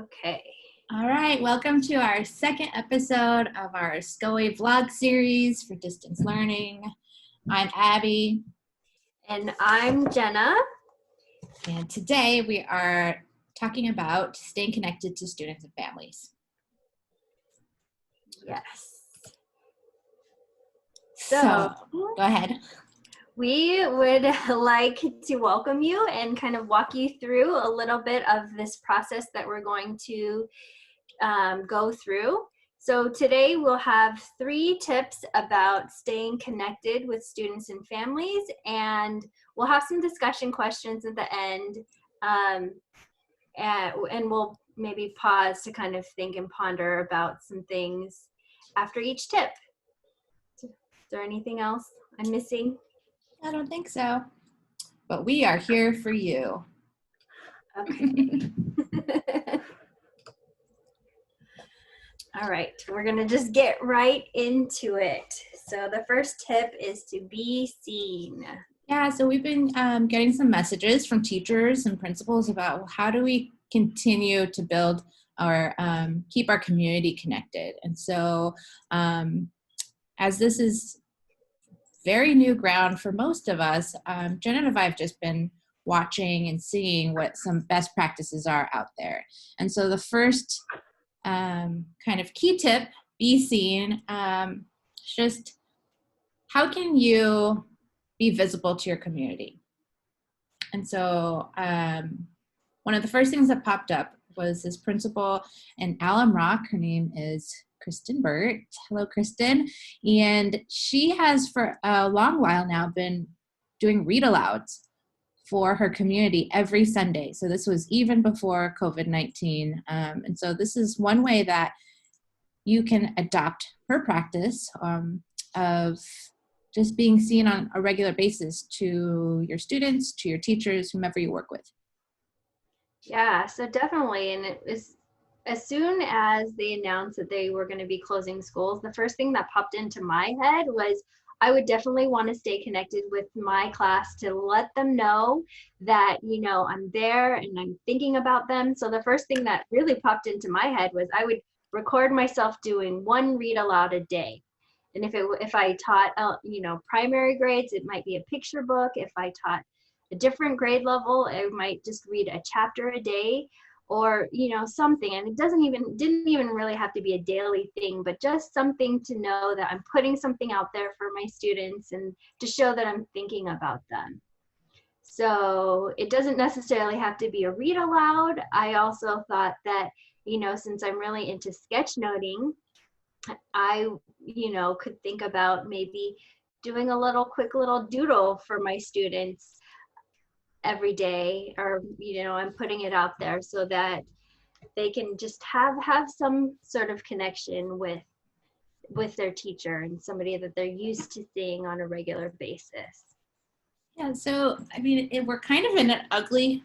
Okay. All right, welcome to our second episode of our SCOE vlog series for distance learning. I'm Abby. And I'm Jenna. And today we are talking about staying connected to students and families. Yes. So go ahead. We would like to welcome you and kind of walk you through a little bit of this process that we're going to go through. So today we'll have 3 tips about staying connected with students and families, and we'll have some discussion questions at the end, and we'll maybe pause to kind of think and ponder about some things after each tip. Is there anything else I'm missing? I don't think so, but we are here for you. Okay. All right, we're gonna just get right into it. So the first tip is to be seen. Yeah, so we've been getting some messages from teachers and principals about how do we continue to build or keep our community connected. And so as this is very new ground for most of us, Jen and I have just been watching and seeing what some best practices are out there. And so the first kind of key tip, be seen, just how can you be visible to your community? And so one of the first things that popped up was this principal in Alum Rock. Her name is Kristen Burt. Hello, Kristen. And she has for a long while now been doing read-alouds for her community every Sunday. So this was even before COVID-19. And so this is one way that you can adopt her practice of just being seen on a regular basis to your students, to your teachers, whomever you work with. Yeah, so definitely. And it was as soon as they announced that they were going to be closing schools, the first thing that popped into my head was I would definitely want to stay connected with my class to let them know that, I'm there and I'm thinking about them. So the first thing that really popped into my head was I would record myself doing one read aloud a day. And if I taught, primary grades, it might be a picture book. If I taught a different grade level, I might just read a chapter a day or, something. And it didn't even really have to be a daily thing, but just something to know that I'm putting something out there for my students and to show that I'm thinking about them. So it doesn't necessarily have to be a read aloud. I also thought that, since I'm really into sketchnoting, I, could think about maybe doing a quick little doodle for my students every day, or, I'm putting it out there so that they can just have some sort of connection with their teacher and somebody that they're used to seeing on a regular basis. Yeah, so, I mean, we're kind of in an ugly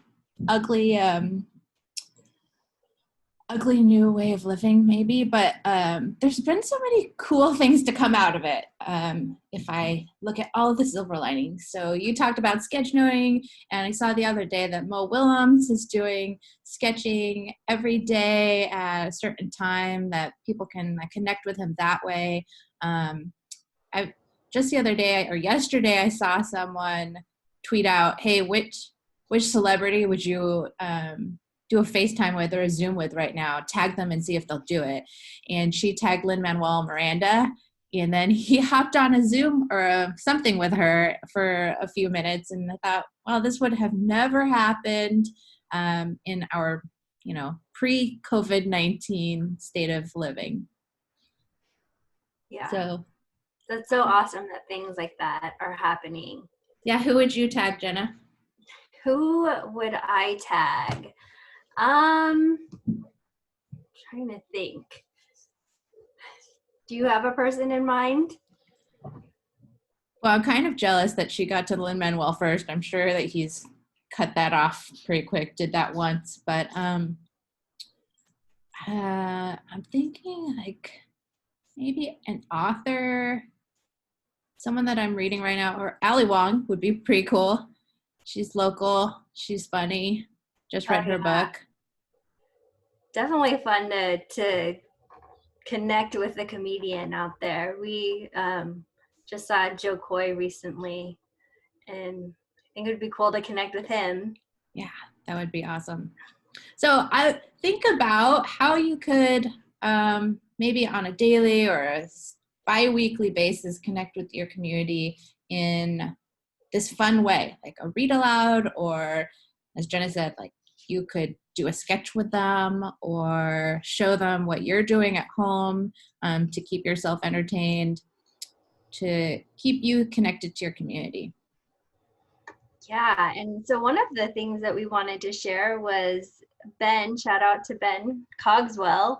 new way of living maybe, but there's been so many cool things to come out of it if I look at all of the silver linings. So you talked about sketchnoting, and I saw the other day that Mo Willems is doing sketching every day at a certain time that people can connect with him that way. I just the other day or yesterday I saw someone tweet out, hey, which celebrity would you do a FaceTime with or a Zoom with right now? Tag them and see if they'll do it. And she tagged Lin-Manuel Miranda, and then he hopped on a Zoom or something with her for a few minutes. And I thought, well, this would have never happened in our, pre-COVID-19 state of living. Yeah. So that's so awesome that things like that are happening. Yeah, who would you tag, Jenna? Who would I tag? Trying to think. Do you have a person in mind? Well, I'm kind of jealous that she got to Lin-Manuel first. I'm sure that he's cut that off pretty quick, did that once. But I'm thinking like maybe an author, someone that I'm reading right now, or Ali Wong would be pretty cool. She's local. She's funny. Just read her book. Definitely fun to connect with a comedian out there. We just saw Joe Coy recently, and I think it would be cool to connect with him. Yeah, that would be awesome. So I think about how you could maybe on a daily or a bi-weekly basis connect with your community in this fun way, like a read aloud, or as Jenna said, like you could do a sketch with them or show them what you're doing at home to keep yourself entertained, to keep you connected to your community. Yeah, and so one of the things that we wanted to share was Ben, shout out to Ben Cogswell,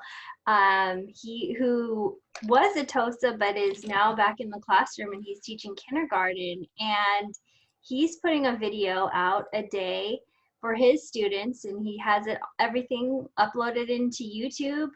he who was a TOSA but is now back in the classroom and he's teaching kindergarten, and he's putting a video out a day for his students, and he has it everything uploaded into YouTube.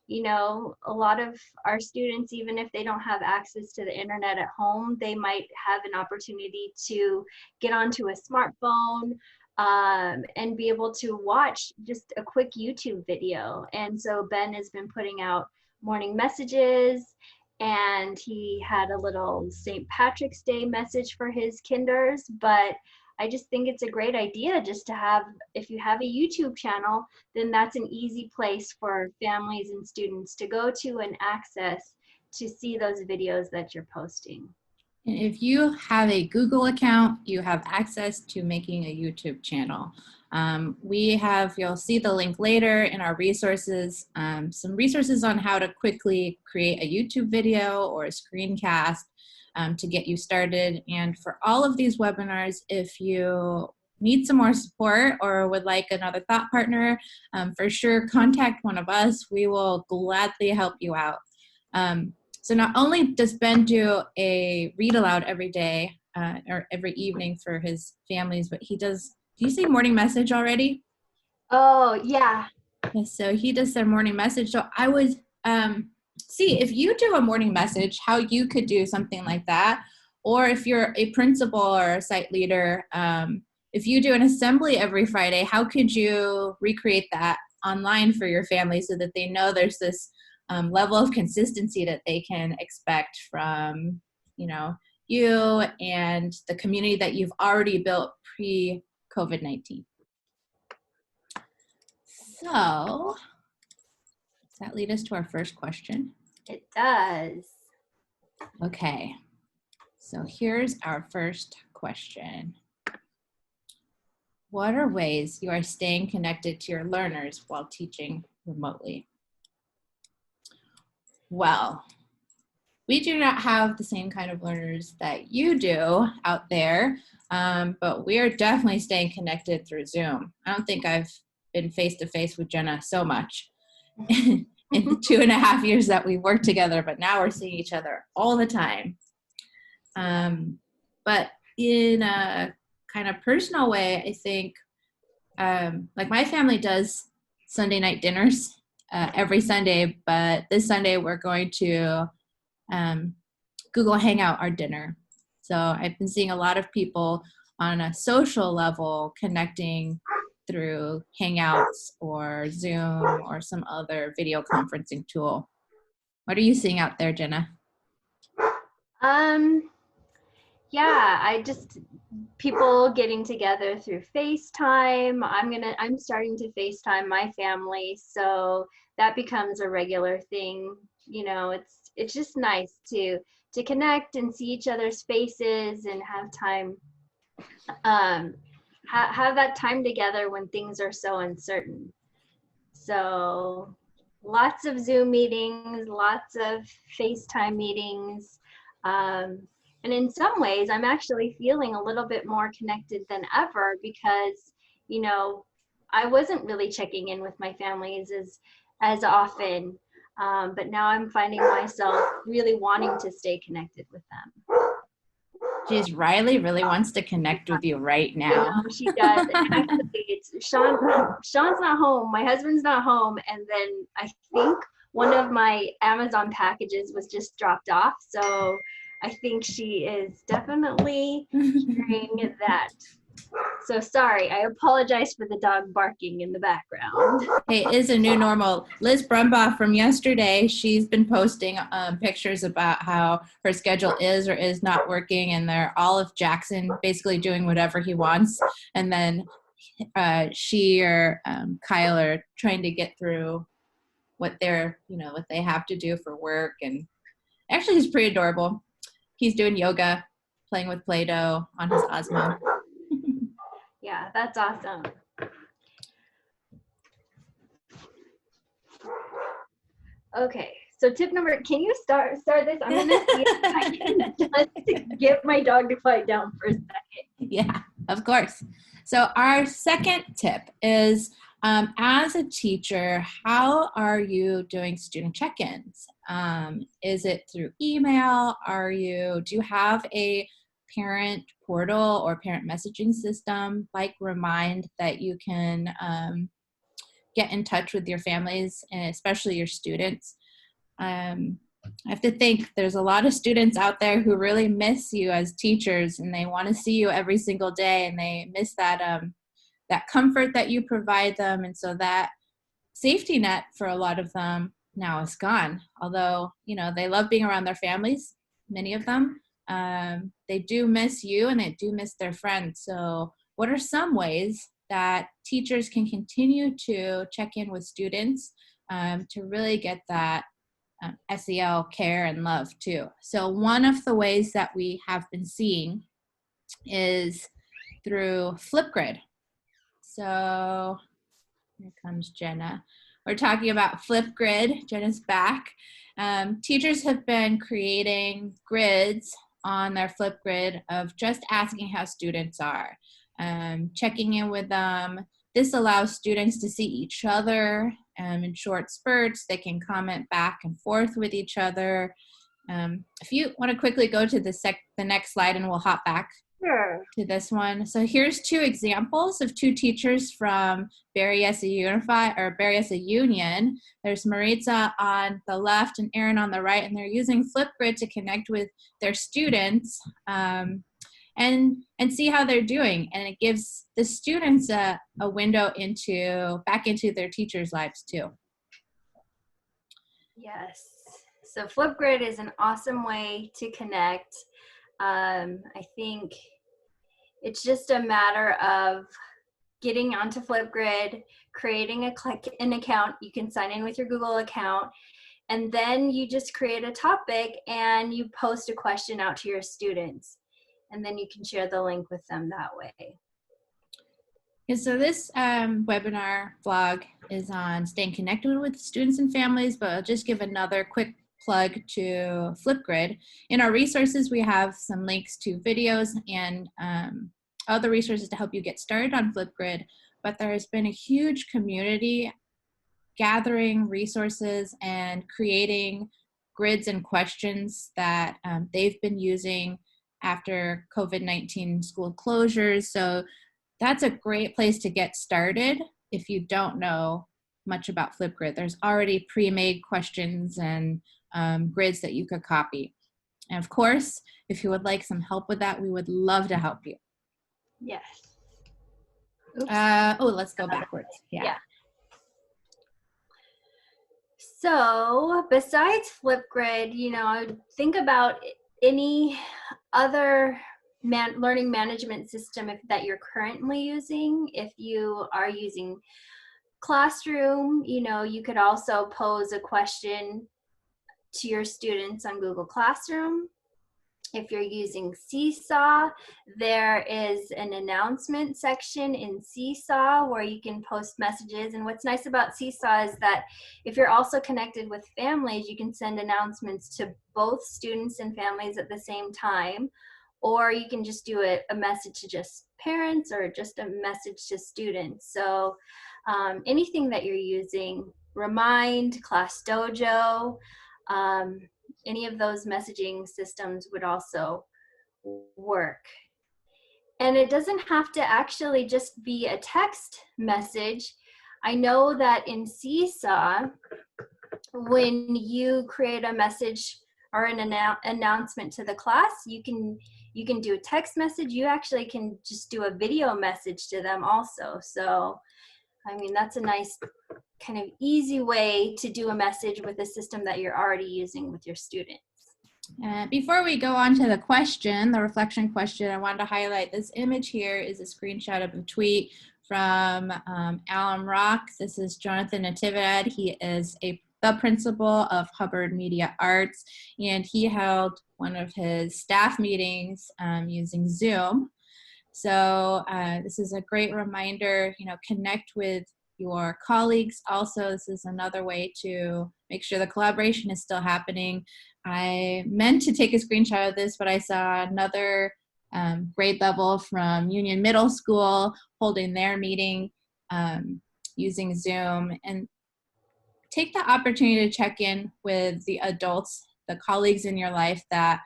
You know, a lot of our students, even if they don't have access to the internet at home, they might have an opportunity to get onto a smartphone and be able to watch just a quick YouTube video. And so Ben has been putting out morning messages, and he had a little St. Patrick's Day message for his kinders. But I just think it's a great idea just to have, if you have a YouTube channel, then that's an easy place for families and students to go to and access to see those videos that you're posting. And if you have a Google account, you have access to making a YouTube channel. You'll see the link later in our resources, some resources on how to quickly create a YouTube video or a screencast to get you started. And for all of these webinars, if you need some more support or would like another thought partner, for sure contact one of us. We will gladly help you out. So not only does Ben do a read aloud every day or every evening for his families, but he does you say morning message already? Oh, yeah. Yes, so he does their morning message. So I would see if you do a morning message, how you could do something like that. Or if you're a principal or a site leader, if you do an assembly every Friday, how could you recreate that online for your family so that they know there's this level of consistency that they can expect from, you and the community that you've already built pre-COVID-19. So, does that lead us to our first question? It does. Okay, so here's our first question. What are ways you are staying connected to your learners while teaching remotely? Well, we do not have the same kind of learners that you do out there, but we are definitely staying connected through Zoom. I don't think I've been face-to-face with Jenna so much in the 2.5 years that we worked together, but now we're seeing each other all the time. But in a kind of personal way, I think, like my family does Sunday night dinners every Sunday, but this Sunday we're going to Google Hangout our dinner. So I've been seeing a lot of people on a social level connecting through Hangouts or Zoom or some other video conferencing tool. What are you seeing out there, Jenna? Yeah, people getting together through FaceTime. I'm starting to FaceTime my family, so that becomes a regular thing. You know, it's just nice to connect and see each other's faces and have time, have that time together when things are so uncertain. So lots of Zoom meetings, lots of FaceTime meetings. And in some ways, I'm actually feeling a little bit more connected than ever because, I wasn't really checking in with my families as often. But now I'm finding myself really wanting to stay connected with them. Geez, Riley really wants to connect with you right now. She does. And actually, it's Sean's not home. My husband's not home. And then I think one of my Amazon packages was just dropped off. So I think she is definitely hearing that. So sorry, I apologize for the dog barking in the background. Hey, it is a new normal. Liz Brumbaugh from yesterday, she's been posting pictures about how her schedule is or is not working, and they're Olive Jackson basically doing whatever he wants. And then she or Kyle are trying to get through what what they have to do for work. And actually, he's pretty adorable. He's doing yoga, playing with Play-Doh on his Osmo. Yeah, that's awesome. Okay, so tip number, can you start this? I'm gonna see if I can just get my dog to quiet down for a second. Yeah, of course. So our second tip is, as a teacher, how are you doing student check-ins? Is it through email? Do you have a parent portal or parent messaging system like Remind that you can get in touch with your families and especially your students? I have to think there's a lot of students out there who really miss you as teachers, and they want to see you every single day, and they miss that comfort that you provide them. And so that safety net for a lot of them now is gone. Although, they love being around their families, many of them, they do miss you and they do miss their friends. So what are some ways that teachers can continue to check in with students to really get that SEL care and love too? So one of the ways that we have been seeing is through Flipgrid. So here comes Jenna. We're talking about Flipgrid. Jenna's back. Teachers have been creating grids on their Flipgrid of just asking how students are, checking in with them. This allows students to see each other in short spurts. They can comment back and forth with each other. If you want to quickly go to the next slide, and we'll hop back Sure. to this one. So here's two examples of two teachers from Berryessa Union. There's Maritza on the left and Erin on the right, and they're using Flipgrid to connect with their students and see how they're doing. And it gives the students a window back into their teachers' lives too. Yes. So Flipgrid is an awesome way to connect. I think it's just a matter of getting onto Flipgrid, creating an account. You can sign in with your Google account, and then you just create a topic and you post a question out to your students, and then you can share the link with them that way. Yeah, so this webinar vlog is on staying connected with students and families, but I'll just give another quick plug to Flipgrid. In our resources, we have some links to videos and other resources to help you get started on Flipgrid, but there has been a huge community gathering resources and creating grids and questions that they've been using after COVID-19 school closures. So that's a great place to get started if you don't know much about Flipgrid. There's already pre-made questions and grids that you could copy. And of course, if you would like some help with that, we would love to help you. Yes. Let's go backwards. Yeah. So besides Flipgrid, think about any other learning management system that you're currently using. If you are using Classroom, you could also pose a question to your students on Google Classroom. If you're using Seesaw, there is an announcement section in Seesaw where you can post messages. And what's nice about Seesaw is that if you're also connected with families, you can send announcements to both students and families at the same time. Or you can just do a message to just parents or just a message to students. So anything that you're using, Remind, Class Dojo, any of those messaging systems would also work. And it doesn't have to actually just be a text message. I know that in Seesaw, when you create a message or an announcement to the class, you can you can do a text message. You actually can just do a video message to them also. So, I mean, that's a nice kind of easy way to do a message with a system that you're already using with your students. Before we go on to the question, the reflection question, I wanted to highlight this image here is a screenshot of a tweet from Alan Rock. This is Jonathan Natividad. He is the principal of Hubbard Media Arts, and he held one of his staff meetings using Zoom. So this is a great reminder, connect with your colleagues. Also, this is another way to make sure the collaboration is still happening. I meant to take a screenshot of this, but I saw another grade level from Union Middle School holding their meeting using Zoom. And take the opportunity to check in with the adults, the colleagues in your life that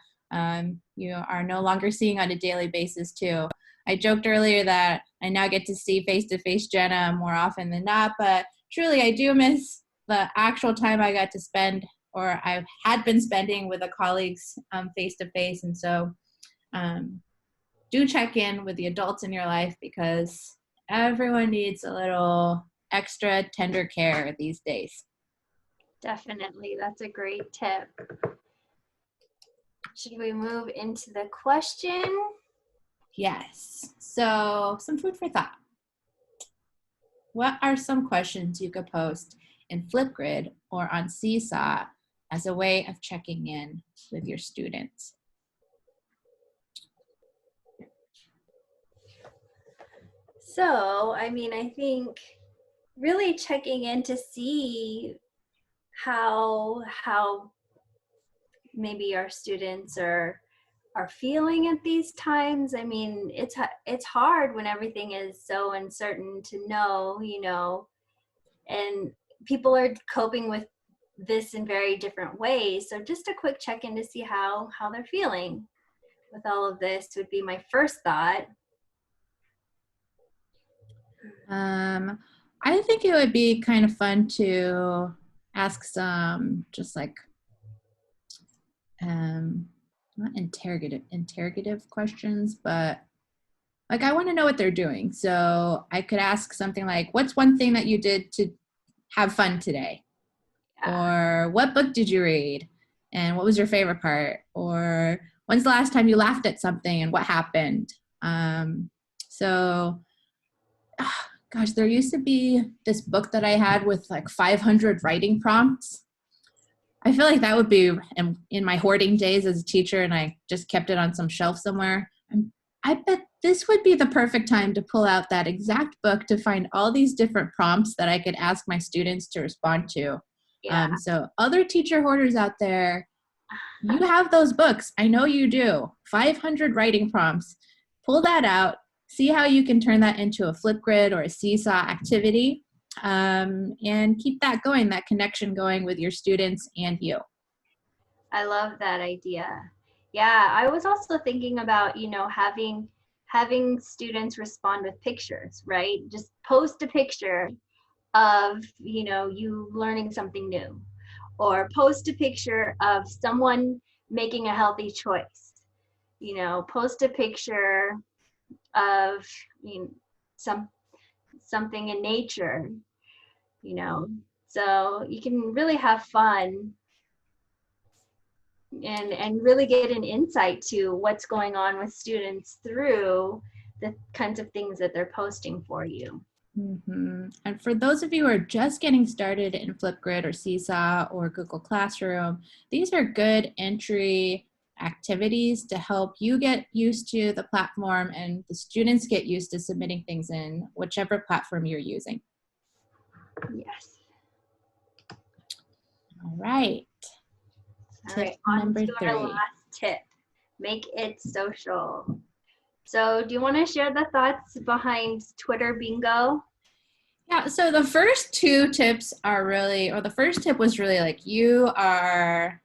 you are no longer seeing on a daily basis too. I joked earlier that I now get to see face-to-face Jenna more often than not, but truly I do miss the actual time I got to spend, or I had been spending with the colleagues face-to-face. And so do check in with the adults in your life, because everyone needs a little extra tender care these days. Definitely, that's a great tip. Should we move into the question? Yes. So some food for thought. What are some questions you could post in Flipgrid or on Seesaw as a way of checking in with your students? So, I mean, I think really checking in to see how maybe our students are feeling at these times. I mean, it's hard when everything is so uncertain to know, and people are coping with this in very different ways. So just a quick check-in to see how they're feeling with all of this would be my first thought. I think it would be kind of fun to ask some just like not interrogative questions, but like I want to know what they're doing. So I could ask something like, what's one thing that you did to have fun today? Yeah. Or what book did you read? And what was your favorite part? Or when's the last time you laughed at something and what happened? Gosh, there used to be this book that I had with like 500 writing prompts. I feel like that would be in my hoarding days as a teacher, and I just kept it on some shelf somewhere. I bet this would be the perfect time to pull out that exact book to find all these different prompts that I could ask my students to respond to. Yeah. So other teacher hoarders out there, you have those books. I know you do. 500 writing prompts. Pull that out. See how you can turn that into a Flipgrid or a Seesaw activity, and keep that going, that connection going with your students and you. I love that idea. Yeah, I was also thinking about, having students respond with pictures, right? Just post a picture of, you learning something new, or post a picture of someone making a healthy choice. Post a picture of, something in nature, so you can really have fun and really get an insight to what's going on with students through the kinds of things that they're posting for you. Mm-hmm. And for those of you who are just getting started in Flipgrid or Seesaw or Google Classroom, these are good entry activities to help you get used to the platform and the students get used to submitting things in whichever platform you're using. Yes. All right. All Tip right, on number to 3. our last tip. Make it social. So do you want to share the thoughts behind Twitter Bingo? Yeah, so the first 2 tips are really, or the first tip was really like you are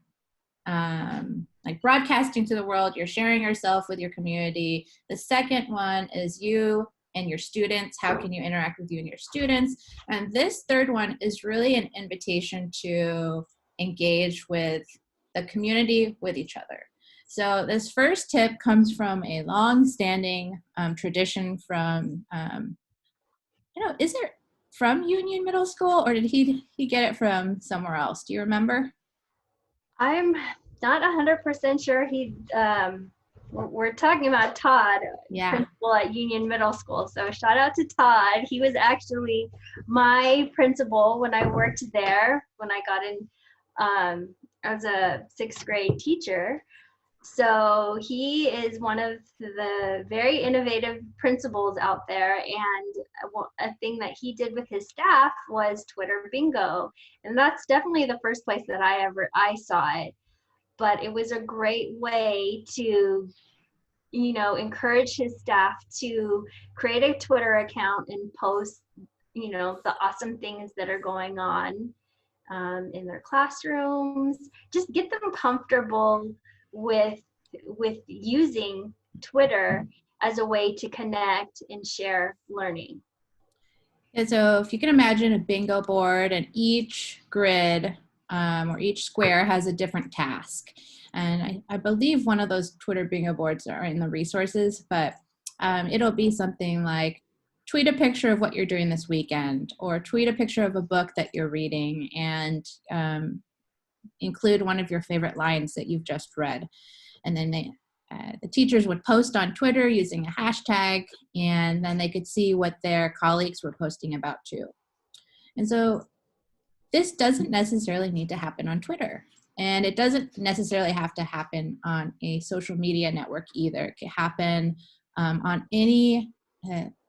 like broadcasting to the world, you're sharing yourself with your community. The second one is you and your students. How can you interact with you and your students? And this third one is really an invitation to engage with the community, with each other. So this first tip comes from a long-standing tradition from, is it from Union Middle School, or did he get it from somewhere else? Do you remember? I'm not 100% sure we're talking about Todd, Yeah. principal at Union Middle School. So shout out to Todd. He was actually my principal when I worked there, when I got in as a sixth grade teacher. So he is one of the very innovative principals out there. And a thing that he did with his staff was Twitter bingo. And that's definitely the first place that I saw it. But it was a great way to, encourage his staff to create a Twitter account and post, the awesome things that are going on in their classrooms. Just get them comfortable with using Twitter as a way to connect and share learning. And so if you can imagine a bingo board, and each grid or each square has a different task. And I believe one of those Twitter bingo boards are in the resources, but it'll be something like tweet a picture of what you're doing this weekend, or tweet a picture of a book that you're reading, and include one of your favorite lines that you've just read. And then the teachers would post on Twitter using a hashtag, and then they could see what their colleagues were posting about too. And so this doesn't necessarily need to happen on Twitter. And it doesn't necessarily have to happen on a social media network either. It could happen on any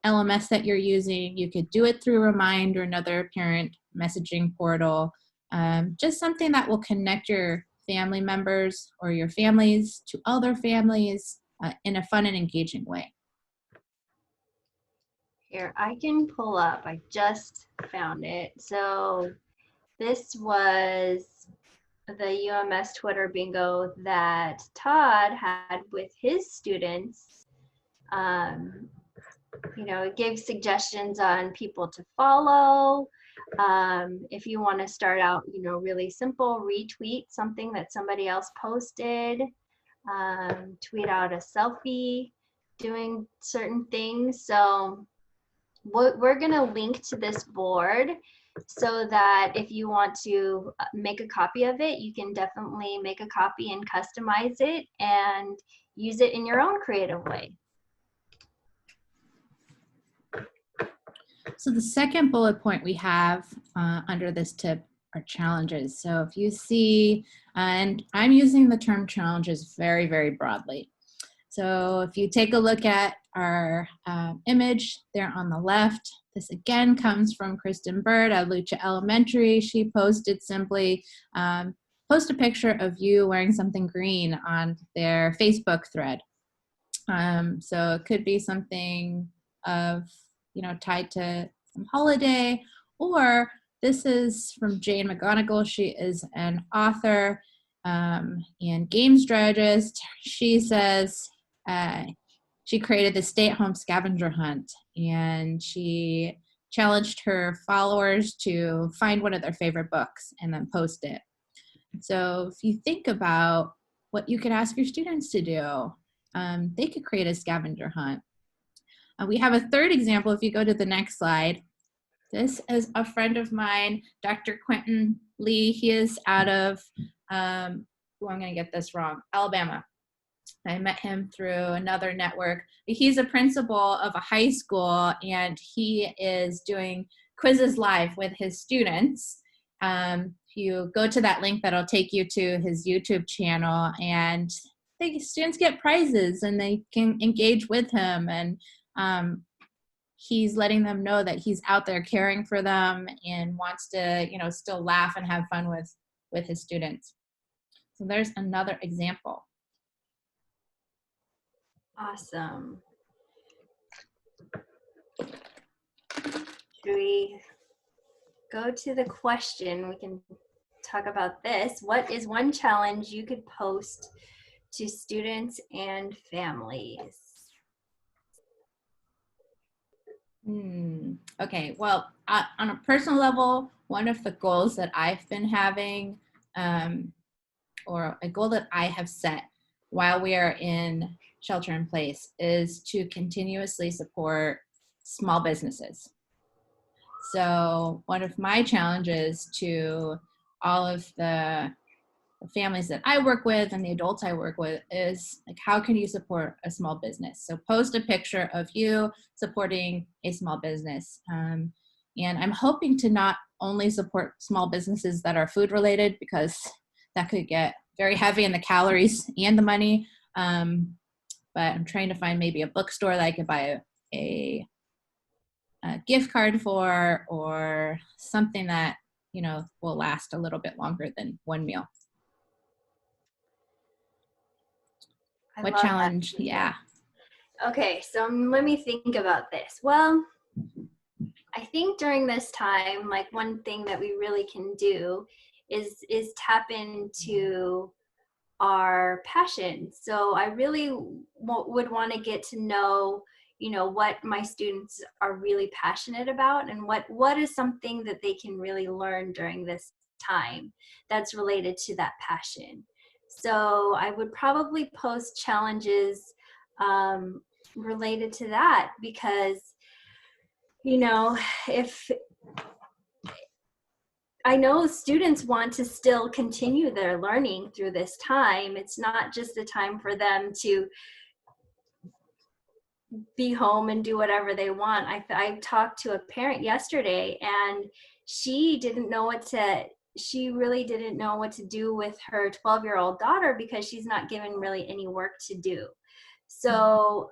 LMS that you're using. You could do it through Remind or another parent messaging portal. Just something that will connect your family members or your families to other families in a fun and engaging way. Here, I can pull up. I just found it. So this was the UMS Twitter bingo that Todd had with his students. It gave suggestions on people to follow. If you want to start out, really simple, retweet something that somebody else posted, tweet out a selfie doing certain things. So we're going to link to this board so that if you want to make a copy of it, you can definitely make a copy and customize it and use it in your own creative way. So the second bullet point we have under this tip are challenges. So if you see, and I'm using the term challenges very, very broadly. So if you take a look at our image there on the left, this again comes from Kristen Bird at Lucha Elementary. She posted simply, post a picture of you wearing something green on their Facebook thread. So it could be something of, tied to some holiday, or this is from Jane McGonigal. She is an author and game strategist. She says she created the stay-at-home scavenger hunt, and she challenged her followers to find one of their favorite books and then post it. So if you think about what you could ask your students to do, they could create a scavenger hunt. We have a third example if you go to the next slide. This is a friend of mine, Dr. Quentin Lee. He is out of, I'm going to get this wrong, Alabama. I met him through another network. He's a principal of a high school, and he is doing quizzes live with his students. If you go to that link, that'll take you to his YouTube channel, and the students get prizes and they can engage with him. And he's letting them know that he's out there caring for them and wants to, still laugh and have fun with his students. So there's another example. Awesome. Should we go to the question? We can talk about this. What is one challenge you could post to students and families? Okay, well, on a personal level, one of the goals that I've been having, or a goal that I have set while we are in shelter in place is to continuously support small businesses. So one of my challenges to all of the families that I work with and the adults I work with is like, how can you support a small business? So post a picture of you supporting a small business. And I'm hoping to not only support small businesses that are food related, because that could get very heavy in the calories and the money. But I'm trying to find maybe a bookstore that I could buy a gift card for, or something that, you know, will last a little bit longer than one meal. I What love that. challenge? Yeah. Okay, so let me think about this. Well, I think during this time, like one thing that we really can do is tap into our passions. So I really would want to get to know, you know, what my students are really passionate about, and what is something that they can really learn during this time that's related to that passion. So I would probably post challenges related to that, because, you know, if I know students want to still continue their learning through this time. It's not just a time for them to be home and do whatever they want. I talked to a parent yesterday, and she didn't know what to, she really didn't know what to do with her 12-year-old daughter, because she's not given really any work to do. So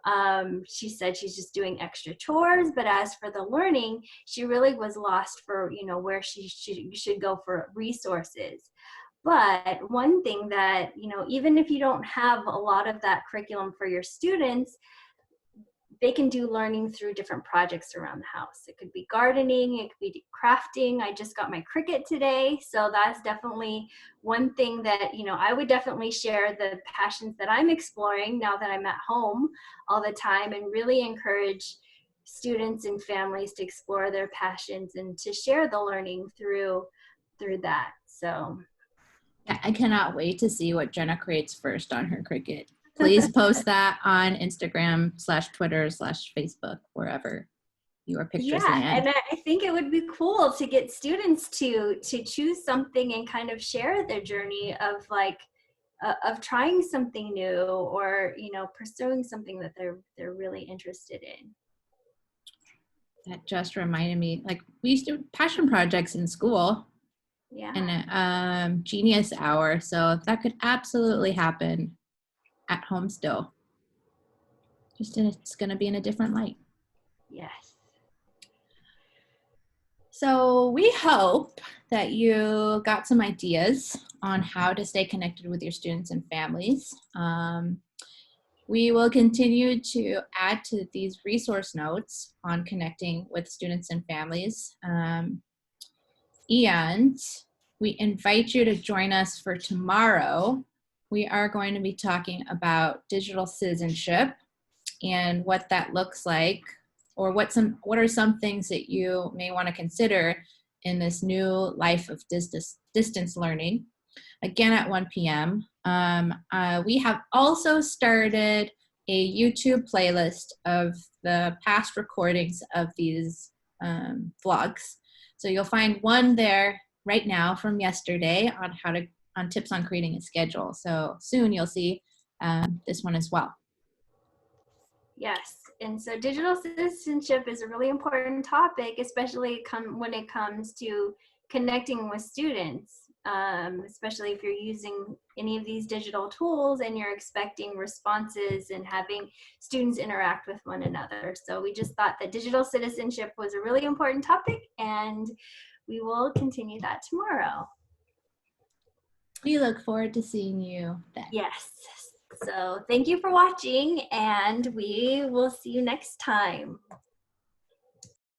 she said she's just doing extra chores, but as for the learning, she really was lost for, you know, where she should go for resources. But one thing that, you know, even if you don't have a lot of that curriculum for your students, they can do learning through different projects around the house. It could be gardening, it could be crafting. I just got my Cricut today, so that's definitely one thing that, you know, I would definitely share the passions that I'm exploring now that I'm at home all the time, and really encourage students and families to explore their passions and to share the learning through that. So Yeah, I cannot wait to see what Jenna creates first on her Cricut. Please post that on Instagram/Twitter/Facebook, wherever your pictures yeah, and land. I think it would be cool to get students to choose something and kind of share their journey of like of trying something new, or, you know, pursuing something that they're really interested in. That just reminded me, like, we used to do passion projects in school Yeah. and Genius Hour, so that could absolutely happen at home still. Just it's going to be in a different light. Yes. So we hope that you got some ideas on how to stay connected with your students and families. We will continue to add to these resource notes on connecting with students and families. And we invite you to join us for tomorrow. We are going to be talking about digital citizenship and what that looks like, or what are some things that you may want to consider in this new life of distance learning, again at 1 p.m. We have also started a YouTube playlist of the past recordings of these vlogs. So you'll find one there right now from yesterday on tips on creating a schedule. So soon you'll see this one as well. Yes. And so digital citizenship is a really important topic, especially when it comes to connecting with students, especially if you're using any of these digital tools and you're expecting responses and having students interact with one another. So we just thought that digital citizenship was a really important topic, and we will continue that tomorrow. We look forward to seeing you then. Yes. So thank you for watching, and we will see you next time.